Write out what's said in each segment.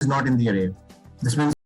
is not in the array. This means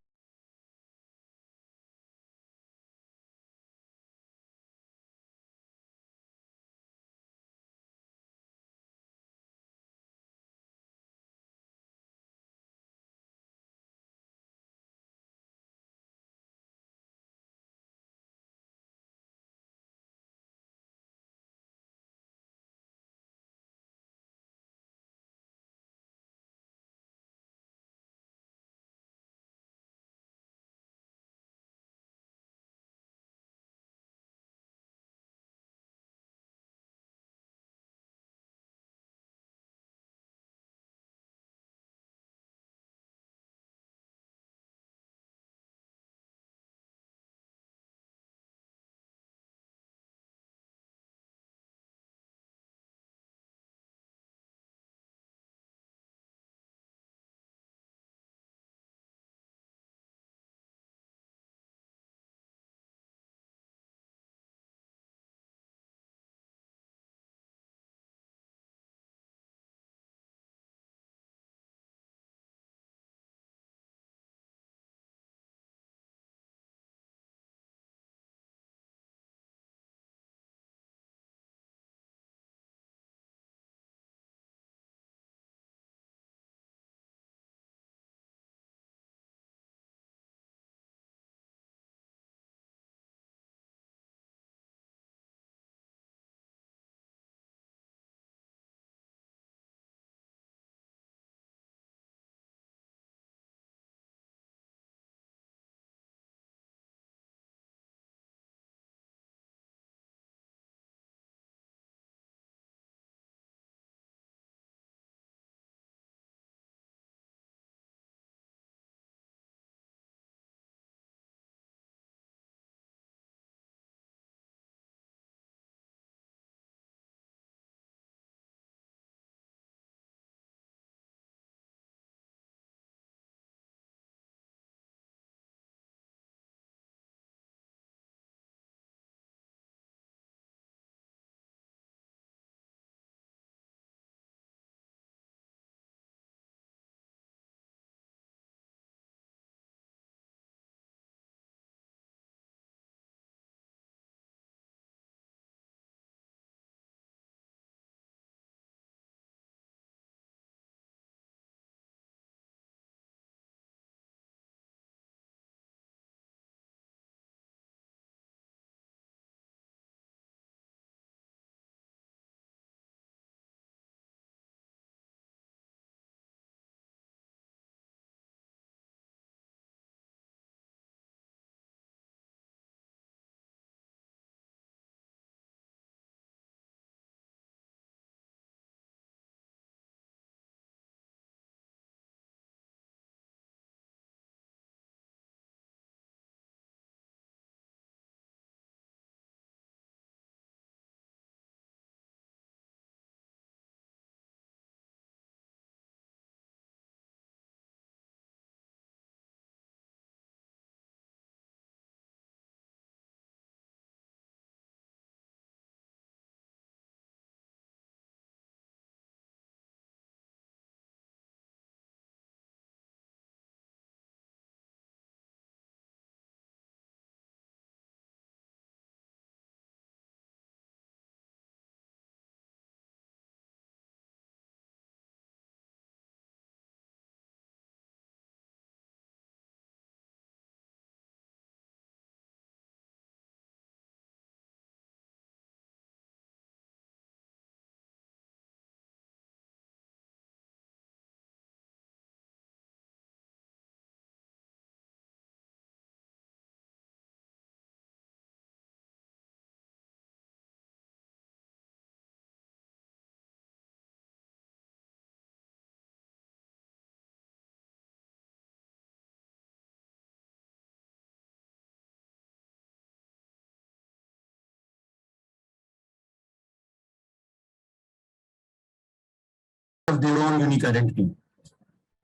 have their own unique identity.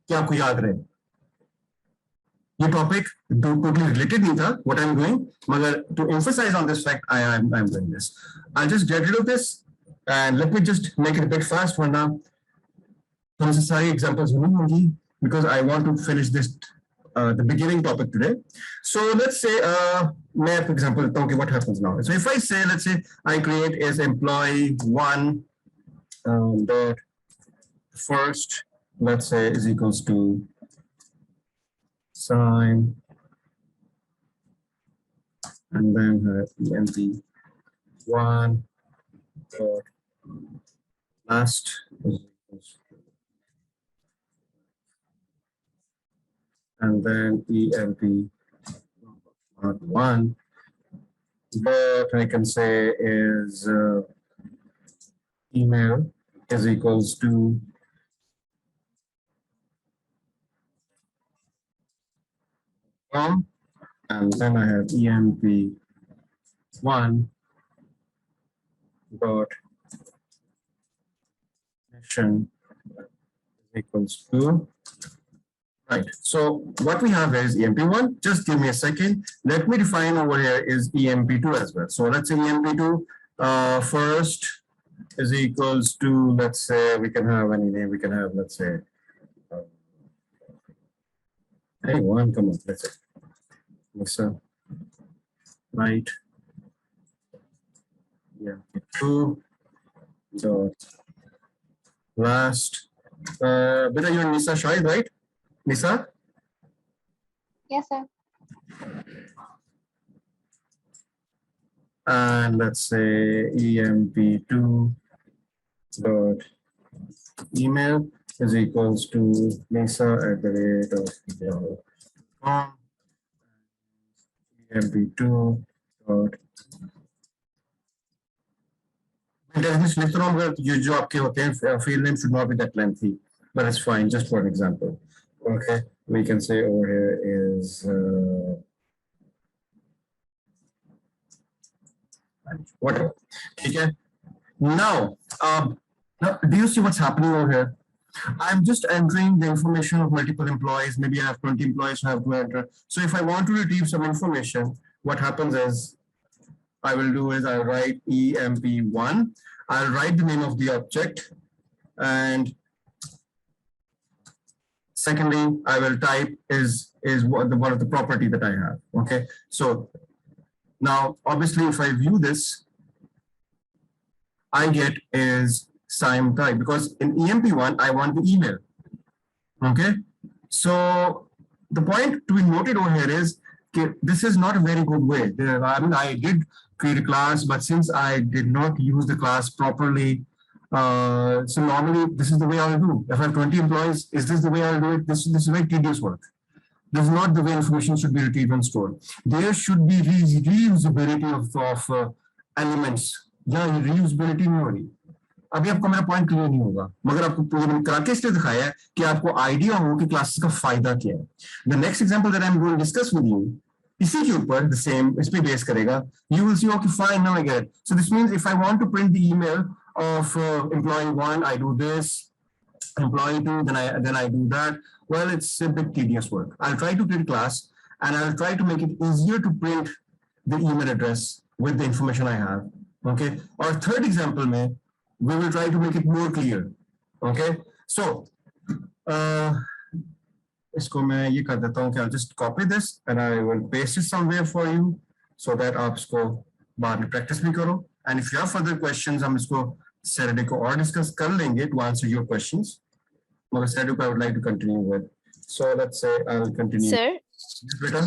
क्या आपको याद रहे? ये टॉपिक totally related नहीं था what I'm doing, मगर to emphasize on this fact, I'm doing this. I'll just get rid of this and let me just make it a bit fast वरना तुमसे सारी examples नहीं होंगी. because I want to finish this the beginning topic today. So let's say, for example, okay, what happens now? So if I say, let's say I create is employee one dot first, let's say is equals to sign, and then empty one dot last is equals to, and then emp one. What I can say is email is equals to and then I have emp1 dot mission equals to, right. So what we have is emp1. Just give me a second. Let me define over here is emp2 as well. So let's say emp2 first is equals to, let's say we can have any name. We can have, let's say anyone. Come on, let's say Lisa, right? Yeah, two dot last. Beta, you're Nisa Shahid, right? Nisa? Yes, sir. And let's say emp2 dot email is equals to Lisa@yahoo.com. emp2 dot जो आपके होते हैं field name should not be that lengthy, but it's fine, just for an example. Okay, we can say over here is whatever. Okay. Now, do you see what's happening over here? I'm just entering the information of multiple employees. Maybe I have 20 employees who have to enter. So if I want to retrieve some information, what happens is I will do is I'll write emp1. I'll write the name of the object, and secondly, I will type is one of the property that I have. Okay, so now obviously if I view this, I get is SIME type, because in emp1 I want the email. Okay, so the point to be noted over here is this is not a very good way. I mean, I did create a class, but since I did not use the class properly, so normally this is the way I'll do. If I have 20 employees, is this the way I'll do it? This is very tedious work. This is not the way information should be retrieved and stored. There should be reusability of elements. Yeah, reusability नहीं हो रही. अभी आपको मेरा point clear नहीं होगा, मगर आपको प्रोग्रामिंग करा के इसलिए दिखाया है कि आपको आइडिया हो कि क्लासेस का फायदा क्या है. The next example that I am going to discuss with you, इसी के ऊपर द सेम इस पे बेस करेगा. You will see okay fine, now I get. So this means if I want to print the email of employee 1, I do this, employee 2, then I do that. Well, it's a bit tedious work. I'll try to create a class and I'll try to make it easier to print the email address with the information I have. Okay. Or third example mein, we will try to make it more clear. Okay. So इसको मैं ये कर देता हूँ कि I'll just copy this and I will paste it somewhere for you so that आप इसको बाद में practice भी करो. And if you have further questions, हम इसको Saturday को और discuss कर लेंगे to answer your questions. मगर Saturday को I would like to continue with. So let's say I'll continue. Sir? Yes, beta?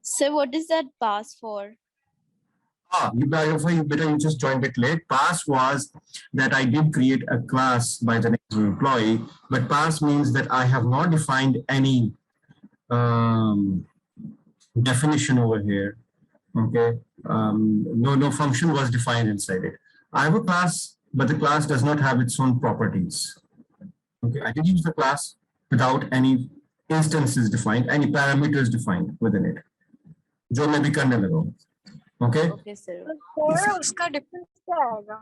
Sir, what is that pass for? You just joined it late. Pass was that I did create a class by the name of employee, but pass means that I have not defined any definition over here. Okay, no function was defined inside it. I have a class, but the class does not have its own properties. Okay, I did use the class without any instances defined, any parameters defined within it. जो मैं भी करने लगा हूँ. Okay. Okay, sir. उसका difference क्या आएगा?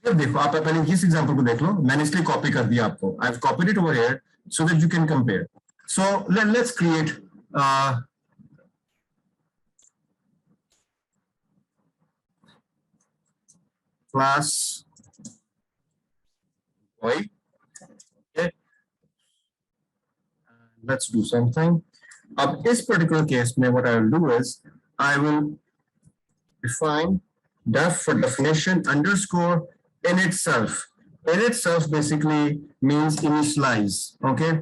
अब देखो, आप पहले इस एग्जांपल को देख लो. मैंने इसलिए कॉपी कर दिया आपको. I've copied it over here so that you can compare. So let's create class boy. Okay. let's do something. Ab is particular case, what I will do is I will define def for definition underscore in itself. In itself basically means initialize, okay?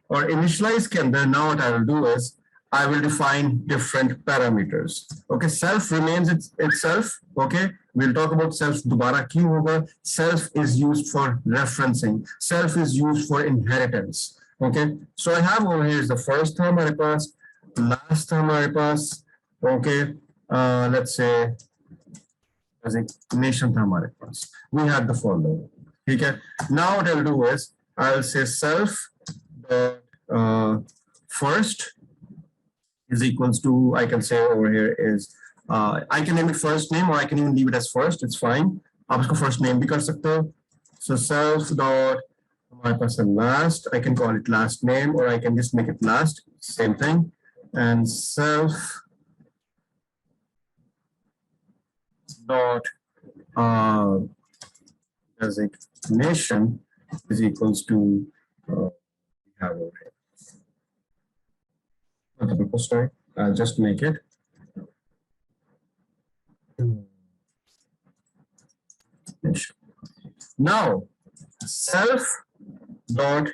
Or initialize ke andar, now what I will do is I will define different parameters. Okay, self remains itself. Okay, we'll talk about self dobara kyun hoga. Self is used for referencing. Self is used for inheritance. Okay, so I have over here is the first term हमारे पास, last term हमारे पास. Okay, let's say designation था हमारे पास. We had the following. Okay, now what I'll do is I'll say self first is equals to, I can say over here is, I can name it first name or I can even leave it as first, it's fine. आप इसको first name भी कर सकते हो. So self dot हमारे पास है last, I can call it last name or I can just make it last, same thing. And self dot designation is equals to we have over here. Sorry, I'll just make it. Now, self dot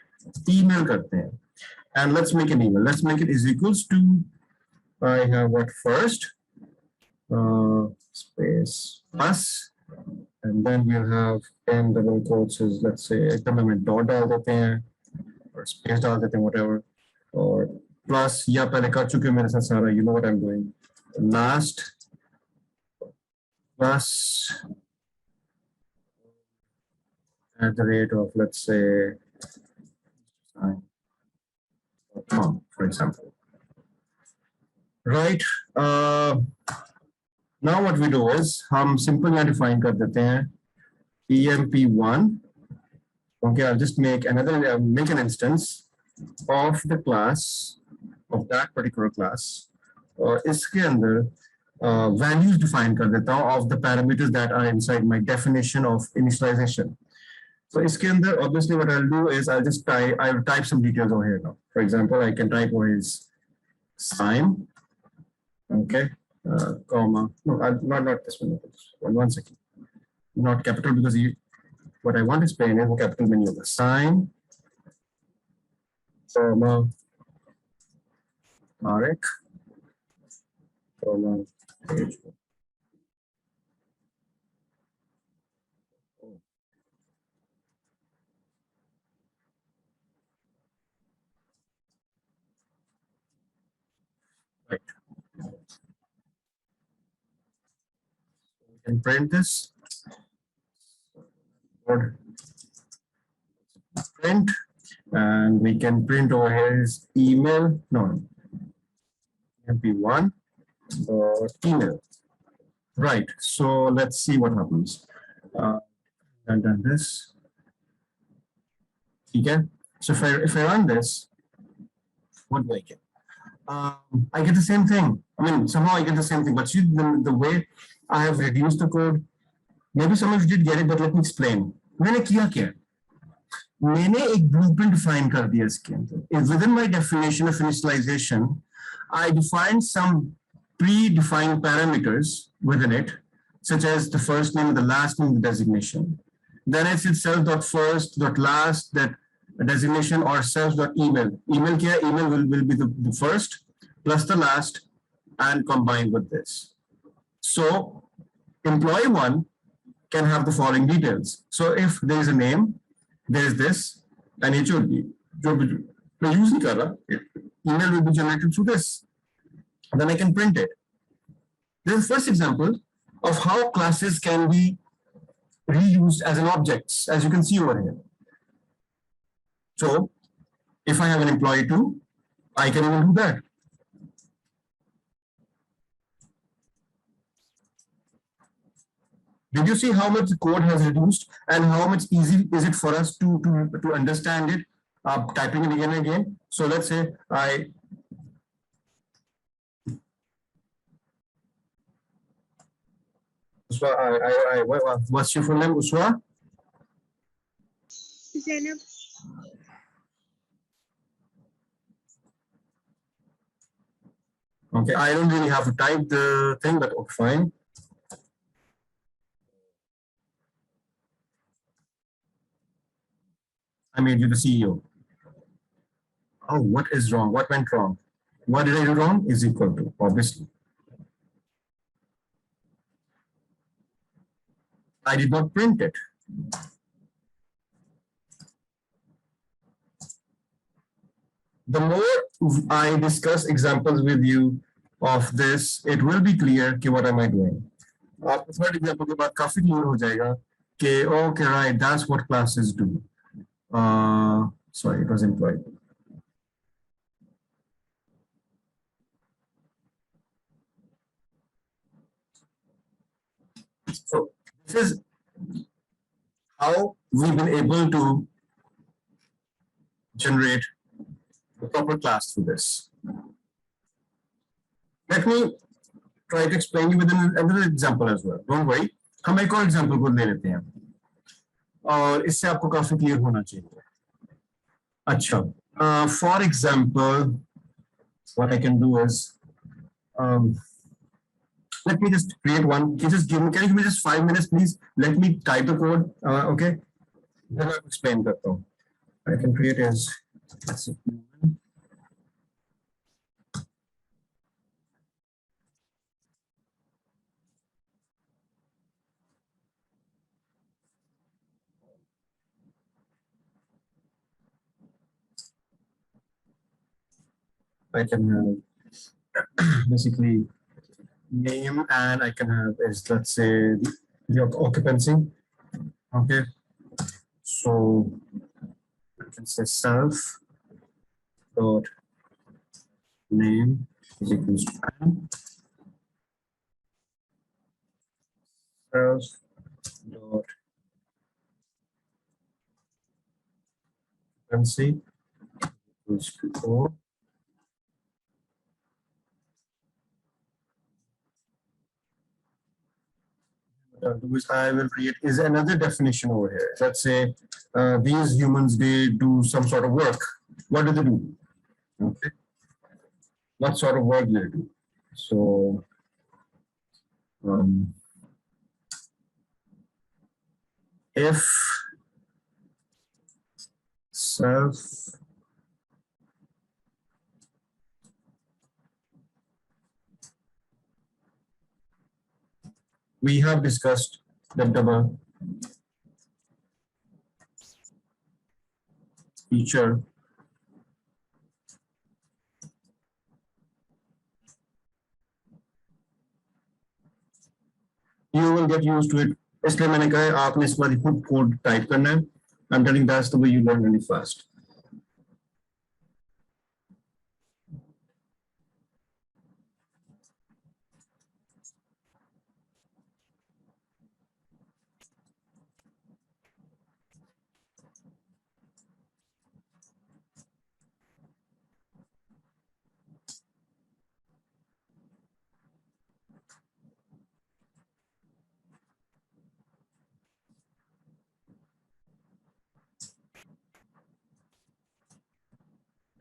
email करते हैं, and let's make an email. Let's make it is equals to, I have what first, space plus, and then we'll have n double quotes is, let's say एकदम हमें dot डाल देते हैं or space डाल देते हैं whatever, or plus या पहले कर चुके मेरे साथ सारा, you know what I'm doing, last plus at the rate of, let's say, for example. Right. Now what we do is हम simple यहाँ define कर देते हैं emp1. Okay, I'll just make another make an instance of the class of that particular class. और इसके अंदर values define कर देता हूँ of the parameters that are inside my definition of initialization. So इसके अंदर obviously what I'll do is I'll type some details over here now. For example, I can type over his sign, okay, comma, no, not this one, one second, not capital because what I want is plain is capital menu, sign, comma, Marek, comma, page. Right. We can print this. Print, and we can print over here his email. No, mp1 email. Right. So let's see what happens. I've done this. Okay. So if I run this, what do I get? I get the same thing. I mean, somehow I get the same thing, but see the way I have reduced the code, maybe some of you did get it, but let me explain. मैंने किया क्या? मैंने एक blueprint define कर दिया इसके अंदर. Within my definition of initialization, I defined some predefined parameters within it, such as the first name, the last name, the designation. Then it's itself dot first, dot last, that designation or self dot email. Email क्या? Email will be the first plus the last and combined with this. So employee one can have the following details. So if there is a name, there is this, and it should be use नहीं कर रहा, email will be generated through this. And then I can print it. This is the first example of how classes can be reused as an objects, as you can see over here. So if I have an employee two, I can even do that. Did you see how much the code has reduced and how much easy is it for us to understand it, typing it again and again? So let's say what's your full name, Uswa? Zainab. Okay, I don't really have to type the thing, but okay, fine. I made you the CEO. Oh, what is wrong? What went wrong? What did I do wrong? Is equal to, obviously. I did not print it. The more I discuss examples with you of this, it will be clear कि what am I doing. आपको third example के बाद काफी clear हो जाएगा कि okay, right, that's what classes do. Sorry, it was employed. So this is how we've been able to generate the proper class through this. Let me try to explain you with another example as well. Don't worry. हम एक और example को ले लेते हैं और इससे आपको काफी clear होना चाहिए. अच्छा, for example, what I can do is, let me just create one. Can you give me just 5 minutes, please? Let me type the code. Okay. Then I'll explain that though. I can create as, let's see. I can have basically name, and I can have is, let's say, the occupancy. Okay. So I can say self dot name is equals to self dot occupancy equals to O. What I'll do is I will create is another definition over here. Let's say these humans, they do some sort of work. What do they do? Okay. What sort of work do they do? So if self we have discussed the double feature you will get used to it. इसलिए मैंने कहा आपने इस बार खुद code type करना है. I'm telling that's the way you learn really fast.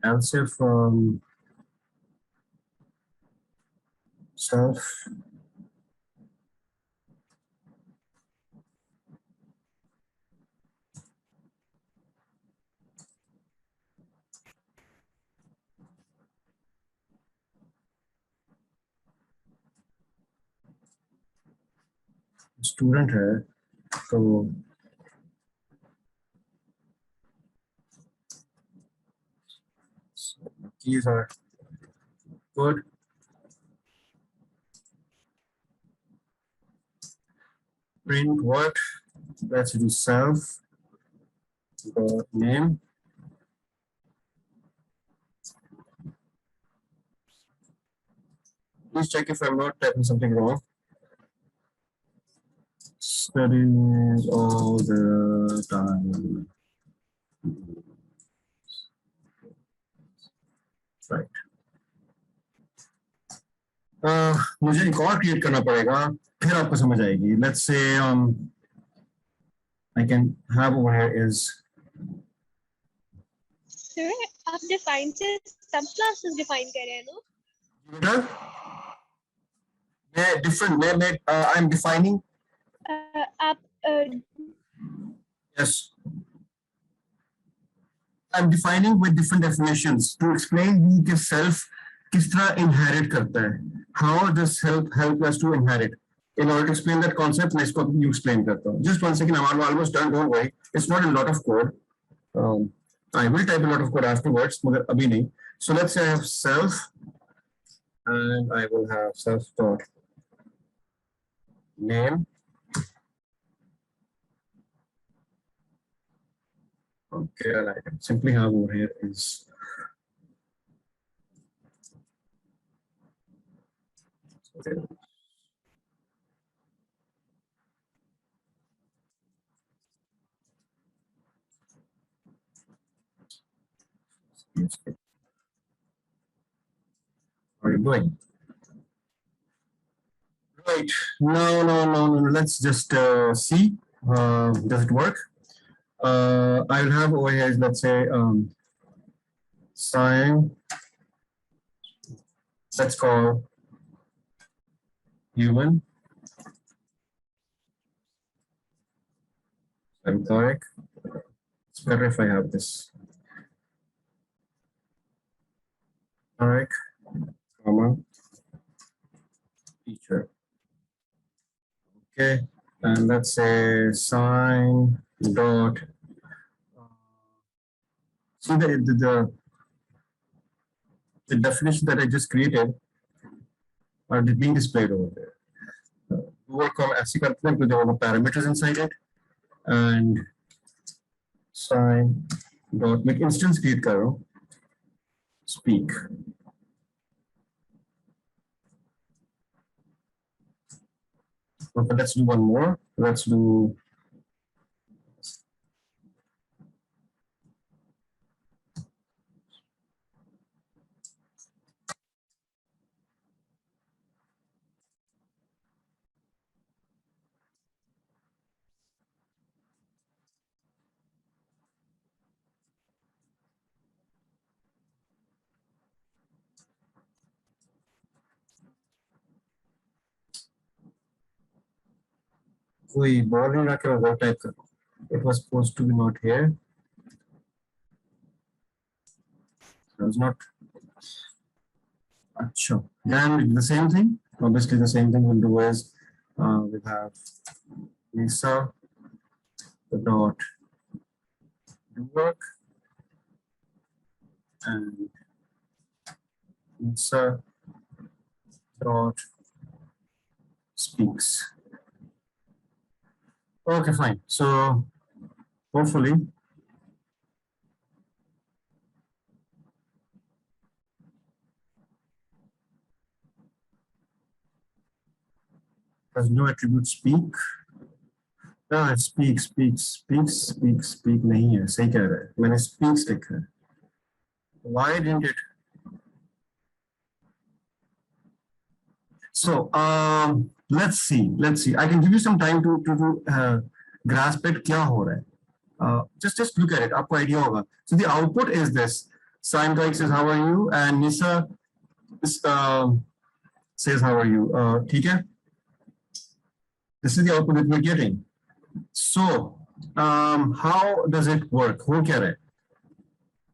Answer from self student है तो keys are good. Print what? Let's do self dot name. Please check if I'm not typing something wrong. Studies all the time. Right. मुझे एक और create करना पड़ेगा फिर आपको समझ आएगी. Let's say I can have over here is Sir, आप define से सब classes define कर रहे हैं ना? different. I'm defining. Yes. I'm defining with different definitions to explain कि self किस तरह inherit करता है. How does help us to inherit? In order to explain that concept, मैं इसको you explain करता हूँ. Just 1 second, I'm almost done. Don't worry. It's not a lot of code. I will type a lot of code afterwards, मगर अभी नहीं. So let's say I have self, and I will have self dot name. Okay, I like it. Simply have over here is okay. What are you doing? Right. No. Let's just see. Does it work? I will have over here, let's say, sign. Let's call human. Employee. It's better if I have this. Alright, comma, teacher. Okay, and let's say sign dot. See the definition that I just created are being displayed over there. Work on ऐसे करते हैं तो जो parameters inside it and sign dot make instance create कर रहा हूँ. Speak. Okay, let's do one more. Let's do कोई ball नहीं रखे वो टाइप करो. It was supposed to be not here. It was not. Achha. Then the same thing. Obviously, the same thing we'll do is we'll have Lisa the dot do work and Lisa dot speaks. Okay, fine. So hopefully there's no attribute speak. Speak नहीं है. सही कह रहा है. मैंने speaks लिखा है. Why didn't it? So let's see. I can give you some time to grasp it. क्या हो रहा है? Just look at it. आपको idea होगा. So the output is this. Sign says how are you, and Nisa says how are you. ठीक है? This is the output that we're getting. So how does it work? हो क्या रहा है?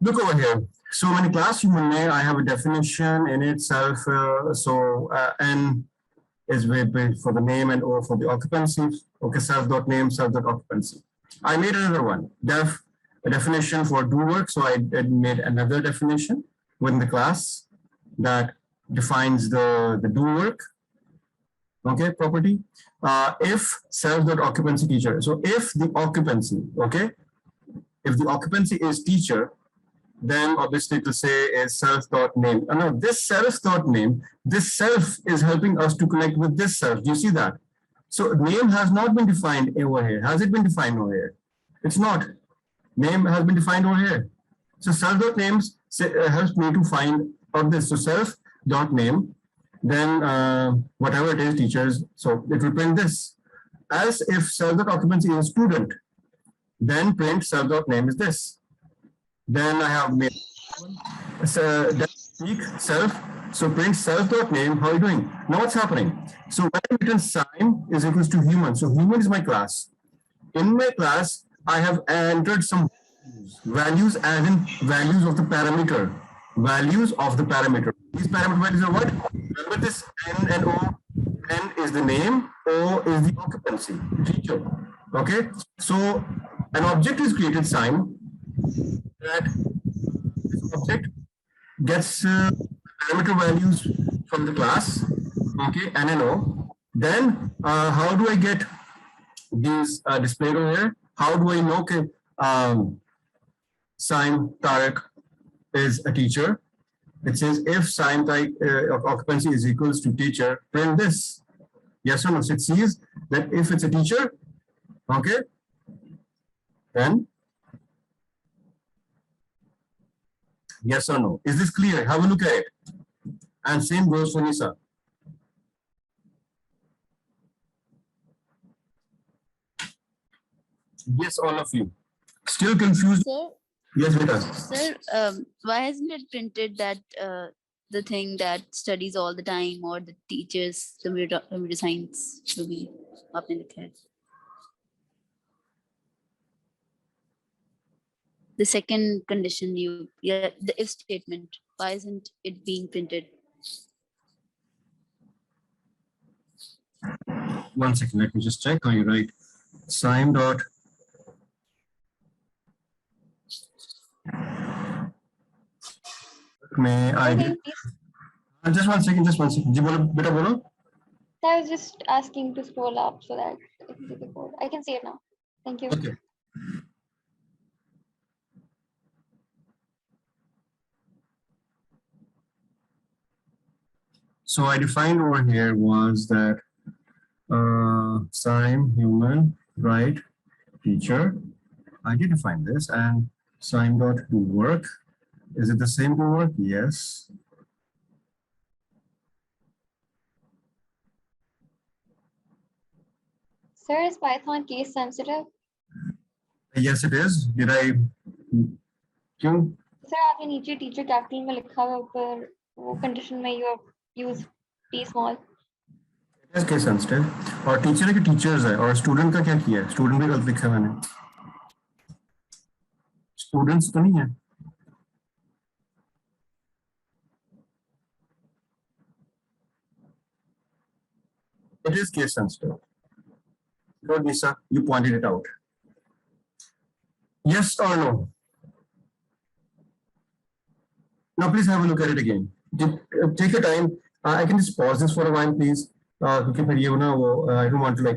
Look over here. So in class human name, I have a definition in itself. N is for the name and O for the occupancy. Okay, self.name, self.occupancy. I made another one, a definition for do work. So I made another definition within the class that defines the do work. Okay, property. If self.occupancy teacher. So if the occupancy, okay, if the occupancy is teacher, then obviously to say is self.name. No, this self.name, this self is helping us to connect with this self. Do you see that? So name has not been defined over here. Has it been defined over here? It's not. Name has been defined over here. So self.names helps me to find of this. So self.name, then whatever it is, teachers, so it will print this. As if self.occupancy is a student, then print self.name is this. Then I have made speak self So print self.name, how are you doing? Now what's happening? So when I return Sime is equals to human. So human is my class. In my class, I have entered some values as in values of the parameter. Values of the parameter. These parameter values are what? Remember this N and O. N is the name, O is the occupancy, teacher. Okay. So an object is created, Sime, that this object gets parameter values from the class, okay, N and O. Then how do I get these displayed over here? How do I know okay, Sime Tarek is a teacher? It says if Sime type of occupancy is equals to teacher, print this. Yes or no? So it sees that if it's a teacher, okay, then yes or no? Is this clear? Have a look at it. And same goes for Nisa. Yes, all of you. Still confused? Sir, Yes, beta. sir, why hasn't it printed that the thing that studies all the time or the teachers computer science to be up in the head? The second condition the if statement, why isn't it being printed? 1 second, let me just check. Are you right? Sime dot. May I? Okay, please. Just 1 second, just 1 second. जी बोलो बेटा बोलो. I was just asking to scroll up so that I can see the code. I can see it now. Thank you. Okay. So I defined over here was that Sime human right teacher. I did define this and Sime dot to work. Is it the same to work? Yes. Sir, is Python case sensitive? Yes, it is. Did I? क्यों? Sir आपने नीचे teacher capital में लिखा हुआ ऊपर वो condition में you use T small It is case sensitive. और टीचर है कि टीचर्स है और स्टूडेंट का क्या किया है? स्टूडेंट भी गलत लिखा है मैंने. स्टूडेंट्स तो नहीं है. It is case sensitive. Good, Nisa, you pointed it out. Yes or no? Now, please have a look at it again. Take your time. I can just pause this for a while, please. क्योंकि फिर ये ना वो I don't want to like